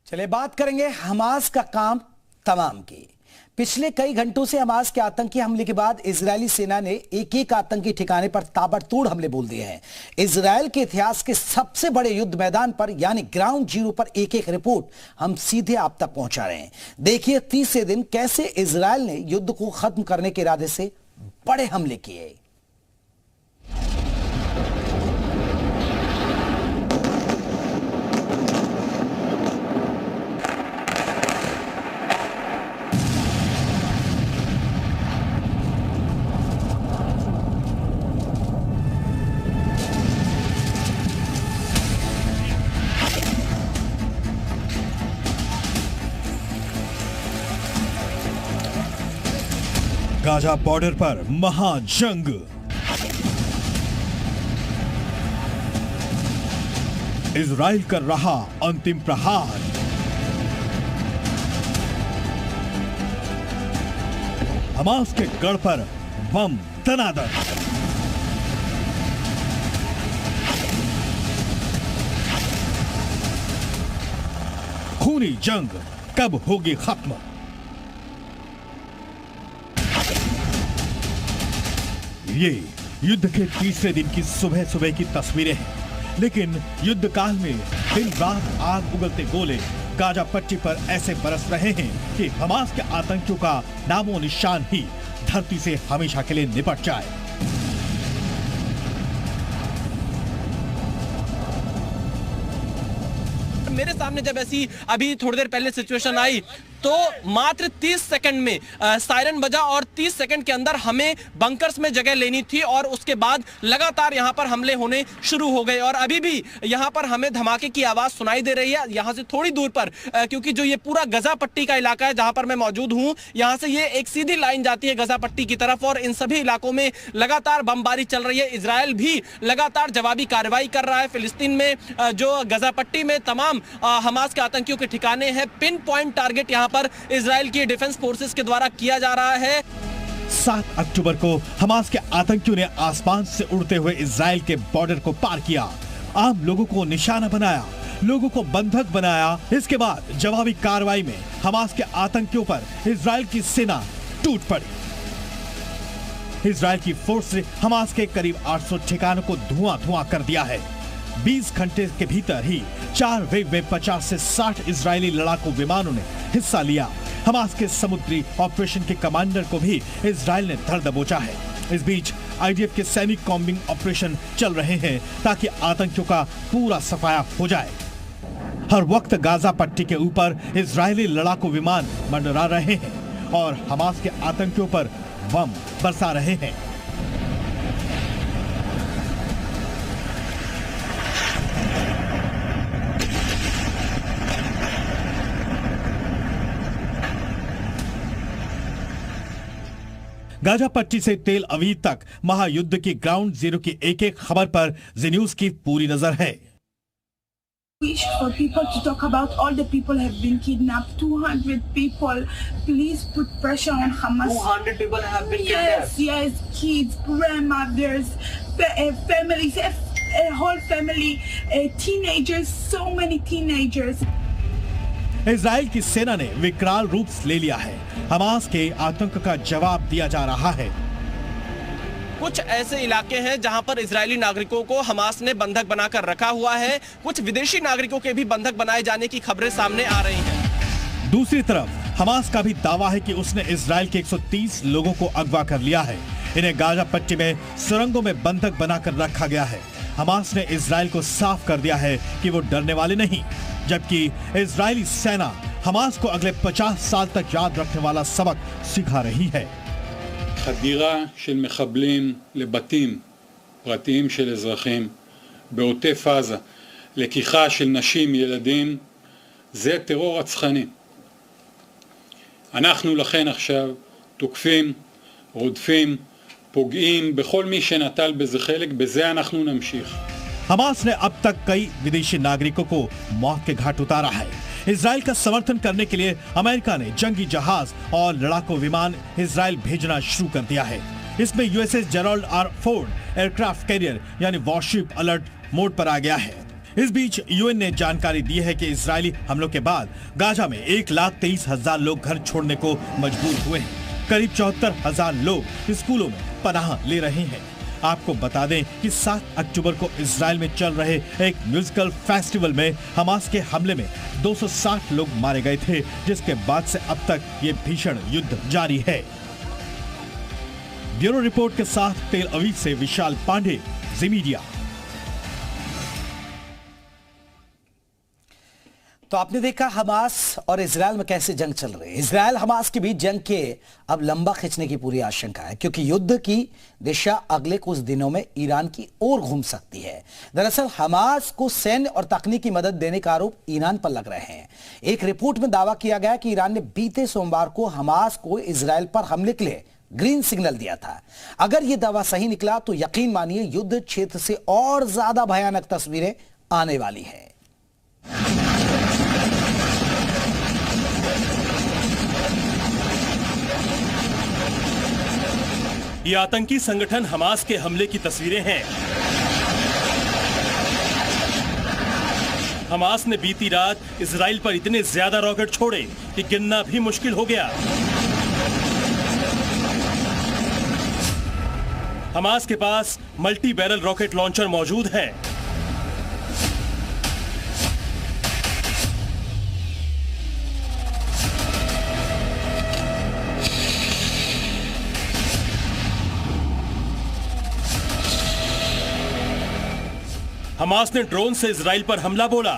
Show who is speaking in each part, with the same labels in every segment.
Speaker 1: चलिए बात करेंगे हमास का काम तमाम की। पिछले कई घंटों से हमास के आतंकी हमले के बाद इजरायली सेना ने एक एक आतंकी ठिकाने पर ताबड़तोड़ हमले बोल दिए हैं। इजरायल के इतिहास के सबसे बड़े युद्ध मैदान पर यानी ग्राउंड जीरो पर एक एक रिपोर्ट हम सीधे आप तक पहुंचा रहे हैं। देखिए 30 दिन कैसे इजरायल ने युद्ध को खत्म करने के इरादे से बड़े हमले किए।
Speaker 2: गाजा बॉर्डर पर महाजंग। इजराइल कर रहा अंतिम प्रहार। हमास के गढ़ पर बम तनादर। खूनी जंग कब होगी खत्म? ये युद्ध के तीसरे दिन की सुबह सुबह की तस्वीरें हैं, लेकिन युद्ध काल में दिन रात आग उगलते गोले गाजा पट्टी पर ऐसे बरस रहे हैं कि हमास के आतंकियों का नामो निशान ही धरती से हमेशा के लिए निपट जाए।
Speaker 3: मेरे सामने जब ऐसी अभी थोड़ी देर पहले सिचुएशन आई तो मात्र 30 सेकंड में सायरन बजा और 30 सेकंड के अंदर हमें बंकर्स में जगह लेनी थी और उसके बाद लगातार यहां पर हमले होने शुरू हो गए। और अभी भी यहां पर हमें धमाके की आवाज सुनाई दे रही है यहां से थोड़ी दूर पर, क्योंकि जो ये पूरा गजा पट्टी का इलाका है जहां पर मैं मौजूद हूं, यहां से ये एक सीधी लाइन जाती है गजा पट्टी की तरफ और इन सभी इलाकों में लगातार बमबारी चल रही है। इजरायल भी लगातार जवाबी कार्रवाई कर रहा है। फिलिस्तीन में जो गजा पट्टी में तमाम हमास के आतंकियों के ठिकाने हैं, पिन पॉइंट टारगेट यहां पर इजराइल की डिफेंस फोर्सेस के द्वारा किया जा रहा है।
Speaker 2: 7 अक्टूबर को हमास के आतंकियों ने आसमान से उड़ते हुए इजराइल के बॉर्डर को पार किया, आम लोगों को निशाना बनाया, लोगों को बंधक बनाया। इसके बाद जवाबी कार्रवाई में हमास के आतंकियों पर इजराइल की सेना टूट पड़ी। इजराइल की फोर्स ने हमास के करीब 800 ठिकानों को धुआं धुआं कर दिया है। 20 घंटे के भीतर ही 4 वेव में 50 से 60 इजरायली लड़ाकू विमानों ने हिस्सा लिया। हमास के समुद्री ऑपरेशन के कमांडर को भी इजराइल ने धर दबोचा है। इस बीच आईडीएफ के सैनिक कॉम्बिंग ऑपरेशन चल रहे हैं ताकि आतंकियों का पूरा सफाया हो जाए। हर वक्त गाजा पट्टी के ऊपर इजरायली लड़ाकू विमान मंडरा रहे हैं और हमास के आतंकियों पर बम बरसा रहे हैं। गाजा पट्टी से तेल अवीव तक महायुद्ध की ग्राउंड जीरो की एक एक खबर पर जी न्यूज की पूरी नजर है।
Speaker 4: Wish for people to talk about all the people have been kidnapped. 200 people. Please put pressure on Hamas.
Speaker 5: 200 people have been kidnapped.
Speaker 4: Yes, kids, grandmothers, families, a whole family, teenagers, so many teenagers.
Speaker 2: Israel की सेना ने विकराल रूप ले लिया है। Hamas के आतंक का जवाब दिया जा रहा है।
Speaker 3: कुछ ऐसे इलाके हैं जहां पर इजरायली नागरिकों को हमास ने बंधक बनाकर रखा हुआ है। कुछ विदेशी नागरिकों के भी बंधक बनाए जाने की खबरें सामने आ रही हैं।
Speaker 2: दूसरी तरफ हमास का भी दावा है कि उसने इजराइल के 130 लोगों को अगवा कर लिया है। इन्हें गाजा पट्टी में सुरंगों में बंधक बनाकर रखा गया है। हमास ने इजराइल को साफ कर दिया है कि वो डरने वाले नहीं, जबकि इजरायली सेना हमास को अगले 50 साल तक याद रखने वाला सबक सिखा रही है।
Speaker 6: חדירה של מחבלים לבתים פרטיים של אזרחים בעוטף עזה, לקיחה של נשים, ילדים, זה טרור רצחני. אנחנו לכן עכשיו תוקפים, רודפים, פוגעים בכל מי שנטל בזה חלק, בזה אנחנו נמשיך.
Speaker 2: हमास ने अब तक कई विदेशी नागरिकों को मौत के घाट उतारा है। इजराइल का समर्थन करने के लिए अमेरिका ने जंगी जहाज और लड़ाकू विमान इजराइल भेजना शुरू कर दिया है। इसमें USS Gerald R Ford aircraft carrier यानी वॉरशिप अलर्ट मोड पर आ गया है। इस बीच यूएन ने जानकारी दी है कि इजरायली हमलों के बाद गाजा में 1,23,000 लोग घर छोड़ने को मजबूर हुए हैं। करीब 74,000 लोग स्कूलों में पनाह ले रहे हैं। आपको बता दें कि 7 अक्टूबर को इजरायल में चल रहे एक म्यूजिकल फेस्टिवल में हमास के हमले में 260 लोग मारे गए थे, जिसके बाद से अब तक ये भीषण युद्ध जारी है। ब्यूरो रिपोर्ट के साथ तेल अवीव से विशाल पांडे, जी मीडिया।
Speaker 1: तो आपने देखा हमास और इजरायल में कैसे जंग चल रही है। इजरायल हमास के बीच जंग के अब लंबा खींचने की पूरी आशंका है, क्योंकि युद्ध की दिशा अगले कुछ दिनों में ईरान की ओर घूम सकती है। दरअसल हमास को सैन्य और तकनीकी मदद देने का आरोप ईरान पर लग रहे हैं। एक रिपोर्ट में दावा किया गया कि ईरान ने बीते सोमवार को हमास को इजरायल पर हमले के लिए ग्रीन सिग्नल दिया था। अगर यह दावा सही निकला तो यकीन मानिए युद्ध क्षेत्र से और ज्यादा भयानक तस्वीरें आने वाली हैं।
Speaker 7: ये आतंकी संगठन हमास के हमले की तस्वीरें हैं। हमास ने बीती रात इजराइल पर इतने ज्यादा रॉकेट छोड़े कि गिनना भी मुश्किल हो गया। हमास के पास मल्टी बैरल रॉकेट लॉन्चर मौजूद है। हमास ने ड्रोन से इजराइल पर हमला बोला।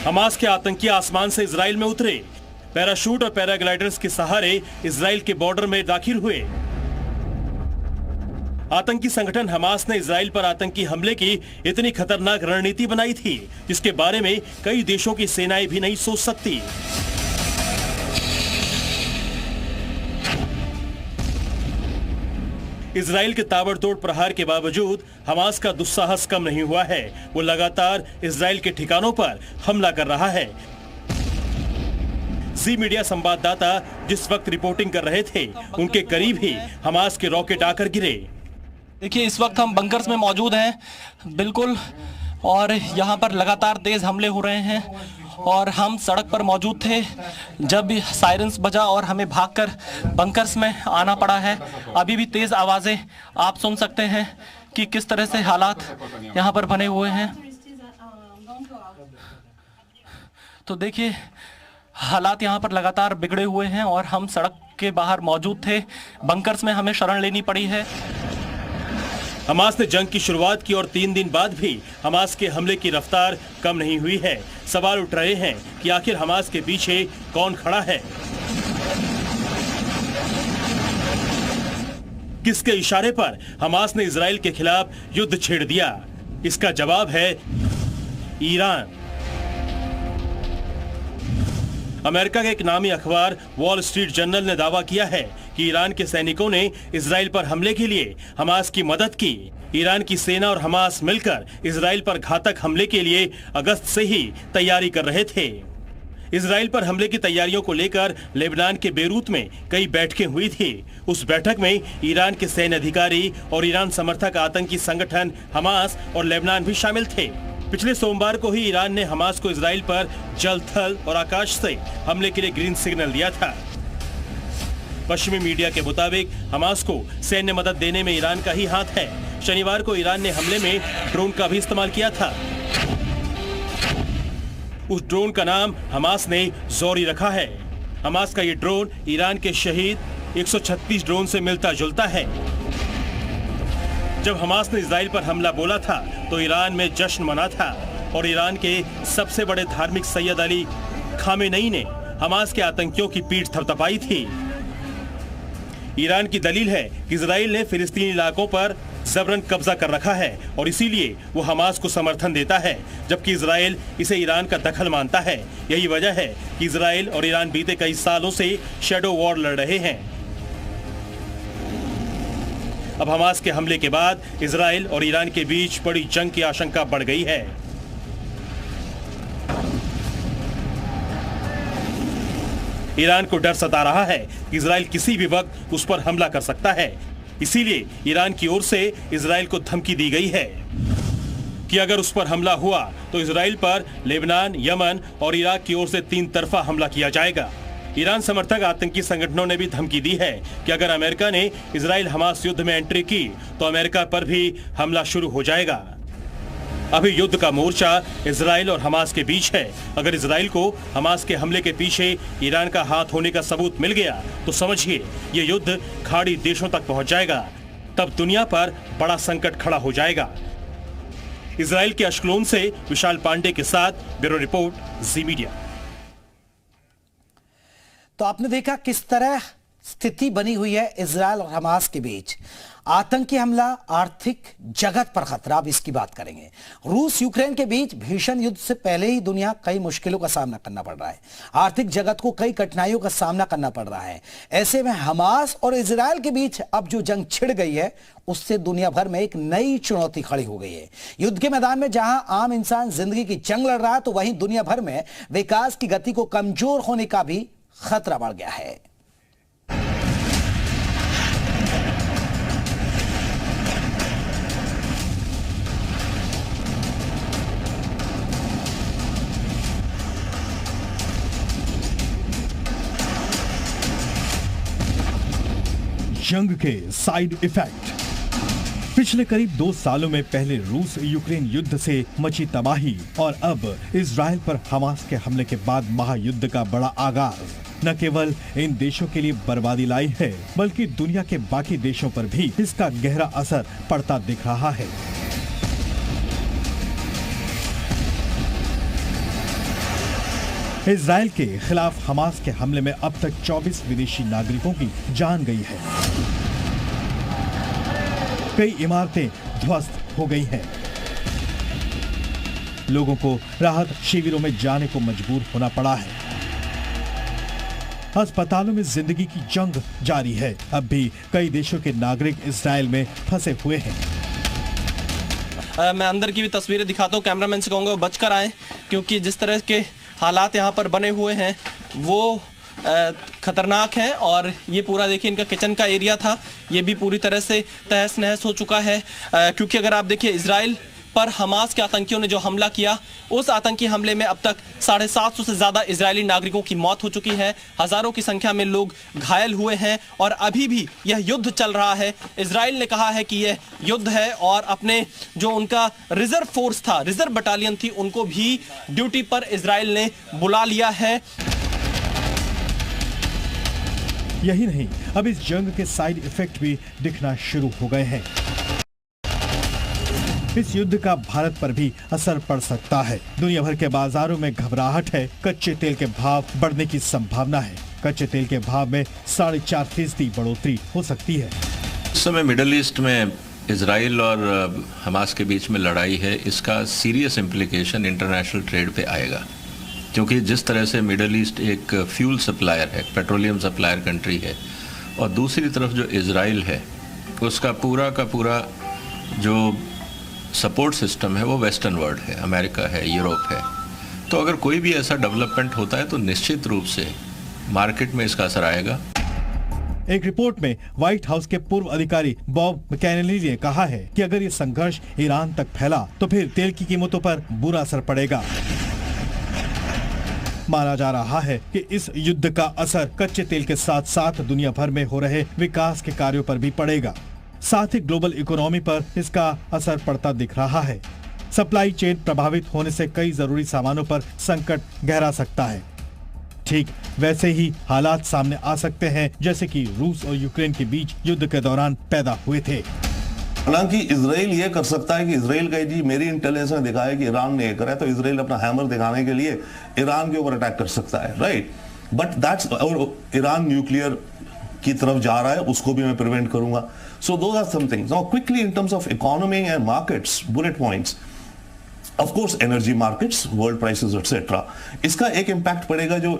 Speaker 7: हमास के आतंकी आसमान से इजराइल में उतरे, पैराशूट और पैराग्लाइडर्स के सहारे इजराइल के बॉर्डर में दाखिल हुए। आतंकी संगठन हमास ने इजराइल पर आतंकी हमले की इतनी खतरनाक रणनीति बनाई थी, जिसके बारे में कई देशों की सेनाएं भी नहीं सोच सकती। इजराइल के ताबड़तोड़ प्रहार के बावजूद हमास का दुस्साहस कम नहीं हुआ है। वो लगातार इजराइल के ठिकानों पर हमला कर रहा है। जी मीडिया संवाददाता जिस वक्त रिपोर्टिंग कर रहे थे, उनके करीब ही हमास के रॉकेट आकर गिरे।
Speaker 3: देखिए, इस वक्त हम बंकर्स में मौजूद हैं, बिल्कुल, और यहाँ पर लगातार तेज हमले हो रहे हैं और हम सड़क पर मौजूद थे जब भी सायरन्स बजा और हमें भागकर बंकर्स में आना पड़ा है। अभी भी तेज आवाजें आप सुन सकते हैं कि किस तरह से हालात यहाँ पर बने हुए हैं। तो देखिए, हालात यहाँ पर लगातार बिगड़े हुए हैं और हम सड़क के बाहर मौजूद थे। बंकर्स में हमें शरण लेनी पड़ी है।
Speaker 7: हमास ने जंग की शुरुआत की और 3 दिन बाद भी हमास के हमले की रफ्तार कम नहीं हुई है। सवाल उठ रहे हैं कि आखिर हमास के पीछे कौन खड़ा है, किसके इशारे पर हमास ने इजराइल के खिलाफ युद्ध छेड़ दिया। इसका जवाब है ईरान। अमेरिका के एक नामी अखबार वॉल स्ट्रीट जर्नल ने दावा किया है कि ईरान के सैनिकों ने इजराइल पर हमले के लिए हमास की मदद की। ईरान की सेना और हमास मिलकर इजराइल पर घातक हमले के लिए अगस्त से ही तैयारी कर रहे थे। इजराइल पर हमले की तैयारियों को लेकर लेबनान के बेरूत में कई बैठकें हुई थी। उस बैठक में ईरान के सैन्य अधिकारी और ईरान समर्थक आतंकी संगठन हमास और लेबनान भी शामिल थे। पिछले सोमवार को ही ईरान ने हमास को इजराइल पर जल, थल और आकाश से हमले के लिए ग्रीन सिग्नल दिया था। पश्चिमी मीडिया के मुताबिक हमास को सैन्य मदद देने में ईरान का ही हाथ है। शनिवार को ईरान ने हमले में ड्रोन का भी इस्तेमाल किया था। उस ड्रोन का नाम हमास ने ज़ोरी रखा है। हमास का ये ड्रोन ईरान के शहीद 136 ड्रोन से मिलता जुलता है। जब हमास ने इजराइल पर हमला बोला था तो ईरान में जश्न मना था और ईरान के सबसे बड़े धार्मिक सैयद अली खामेनेई ने हमास के आतंकियों की पीठ थपथपाई थी। ईरान की दलील है कि इजराइल ने फिलिस्तीनी इलाकों पर जबरन कब्जा कर रखा है और इसीलिए वो हमास को समर्थन देता है, जबकि इजराइल इसे ईरान का दखल मानता है। यही वजह है कि इजराइल और ईरान बीते कई सालों से शैडो वॉर लड़ रहे हैं। अब हमास के हमले के बाद इजराइल और ईरान के बीच बड़ी जंग की आशंका बढ़ गई है। ईरान को डर सता रहा है कि इजराइल किसी भी वक्त उस पर हमला कर सकता है। इसीलिए ईरान की ओर से इजराइल को धमकी दी गई है कि अगर उस पर हमला हुआ तो इजराइल पर लेबनान, यमन और इराक की ओर से 3 तरफा हमला किया जाएगा। ईरान समर्थक आतंकी संगठनों ने भी धमकी दी है कि अगर अमेरिका ने इजराइल हमास युद्ध में एंट्री की तो अमेरिका पर भी हमला शुरू हो जाएगा। अभी युद्ध का मोर्चा इजराइल और हमास के बीच है। अगर इजराइल को हमास के हमले के पीछे ईरान का हाथ होने का सबूत मिल गया तो समझिए ये युद्ध खाड़ी देशों तक पहुंच जाएगा। तब दुनिया पर बड़ा संकट खड़ा हो जाएगा। इजराइल के अश्कलोन से विशाल पांडे के साथ ब्यूरो रिपोर्ट, जी मीडिया।
Speaker 1: तो आपने देखा किस तरह स्थिति बनी हुई है इजराइल और हमास के बीच। आतंकी हमला, आर्थिक जगत पर खतरा, अब इसकी बात करेंगे। रूस यूक्रेन के बीच भीषण युद्ध से पहले ही दुनिया कई मुश्किलों का सामना करना पड़ रहा है। आर्थिक जगत को कई कठिनाइयों का सामना करना पड़ रहा है। ऐसे में हमास और इजराइल के बीच अब जो जंग छिड़ गई है उससे दुनिया भर में एक नई चुनौती खड़ी हो गई है। युद्ध के मैदान में जहां आम इंसान जिंदगी की जंग लड़ रहा है तो वहीं दुनिया भर में विकास की गति को कमजोर होने का भी खतरा बढ़ गया है।
Speaker 2: जंग के साइड इफेक्ट। पिछले करीब 2 सालों में पहले रूस यूक्रेन युद्ध से मची तबाही और अब इजराइल पर हमास के हमले के बाद महायुद्ध का बड़ा आगाज न केवल इन देशों के लिए बर्बादी लाई है बल्कि दुनिया के बाकी देशों पर भी इसका गहरा असर पड़ता दिख रहा है। इजराइल के खिलाफ हमास के हमले में अब तक 24 विदेशी नागरिकों की जान गई है। कई इमारतें ध्वस्त हो गई हैं। लोगों को राहत शिविरों में जाने को मजबूर होना पड़ा है। अस्पतालों में जिंदगी की जंग जारी है। अब भी कई देशों के नागरिक इजराइल में फंसे हुए हैं।
Speaker 3: मैं अंदर की भी तस्वीरें दिखाता हूँ। कैमरामैन से कहूँगा बचकर आए, क्योंकि जिस तरह के हालात यहाँ पर बने हुए हैं वो खतरनाक है। और ये पूरा देखिए, इनका किचन का एरिया था, ये भी पूरी तरह से तहस नहस हो चुका है। क्योंकि अगर आप देखिए इजराइल पर हमास के आतंकियों ने जो हमला किया, उस आतंकी हमले में अब तक 750 से ज्यादा इजरायली नागरिकों की मौत हो चुकी है। हजारों की संख्या में लोग घायल हुए हैं और अभी भी यह युद्ध चल रहा है। इजराइल ने कहा है कि यह युद्ध है और अपने जो उनका रिजर्व फोर्स था, रिजर्व बटालियन थी, उनको भी ड्यूटी पर इजराइल ने बुला लिया है।
Speaker 2: यही नहीं, अब इस जंग के साइड इफेक्ट भी दिखना शुरू हो गए हैं। इस युद्ध का भारत पर भी असर पड़ सकता है। दुनिया भर के बाजारों में घबराहट है। कच्चे तेल के भाव बढ़ने की संभावना है। कच्चे तेल के भाव में 4.5% बढ़ोतरी हो सकती है।
Speaker 8: इस समय मिडिल ईस्ट में इजराइल और हमास के बीच में लड़ाई है। इसका सीरियस इम्प्लीकेशन इंटरनेशनल ट्रेड पे आएगा, क्योंकि जिस तरह से मिडिल ईस्ट एक फ्यूल सप्लायर है, पेट्रोलियम सप्लायर कंट्री है, और दूसरी तरफ जो इजराइल है उसका पूरा का पूरा जो सपोर्ट सिस्टम है वो वेस्टर्न वर्ल्ड है, अमेरिका है, यूरोप है। तो अगर कोई भी ऐसा डेवलपमेंट होता है तो निश्चित रूप से मार्केट में इसका असर आएगा।
Speaker 2: एक रिपोर्ट में व्हाइट हाउस के पूर्व अधिकारी बॉब मैकेनली ने कहा है कि अगर ये संघर्ष ईरान तक फैला तो फिर तेल की कीमतों पर बुरा असर पड़ेगा। माना जा रहा है कि इस युद्ध का असर कच्चे तेल के साथ साथ दुनिया भर में हो रहे विकास के कार्यों पर भी पड़ेगा। साथ ही ग्लोबल इकोनॉमी पर इसका असर पड़ता दिख रहा है। सप्लाई चेन प्रभावित होने से कई जरूरी सामानों पर संकट गहरा सकता है। ठीक वैसे ही हालात सामने आ सकते हैं जैसे कि रूस और यूक्रेन के बीच युद्ध के दौरान पैदा हुए थे।
Speaker 9: हालांकि इजराइल ये कर सकता है कि इजराइल का जी मेरी इंटेलिजेंस ने दिखाया है कि ईरान ने ये करा है, तो इजराइल अपना हैमर दिखाने के लिए ईरान के ऊपर अटैक कर सकता है, राइट। बट दैट्स, और ईरान न्यूक्लियर की तरफ जा रहा है, उसको भी मैं प्रिवेंट करूंगा। So those are some things. Now quickly in terms of economy and markets, bullet points, of course energy markets, world prices etcetera, इसका एक इम्पैक्ट पड़ेगा जो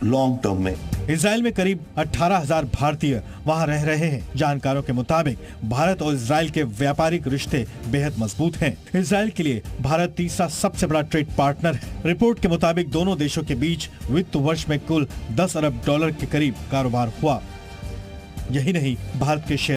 Speaker 9: लॉन्ग टर्म में।
Speaker 2: इजराइल में करीब 18,000 भारतीय वहां रह रहे हैं। जानकारों के मुताबिक भारत और इजराइल के व्यापारिक रिश्ते बेहद मजबूत हैं। इजराइल के लिए भारत तीसरा सबसे बड़ा ट्रेड पार्टनर है। रिपोर्ट के मुताबिक दोनों देशों के बीच वित्त वर्ष में कुल $10 अरब के करीब कारोबार हुआ। यही नहीं, भारत के शेयर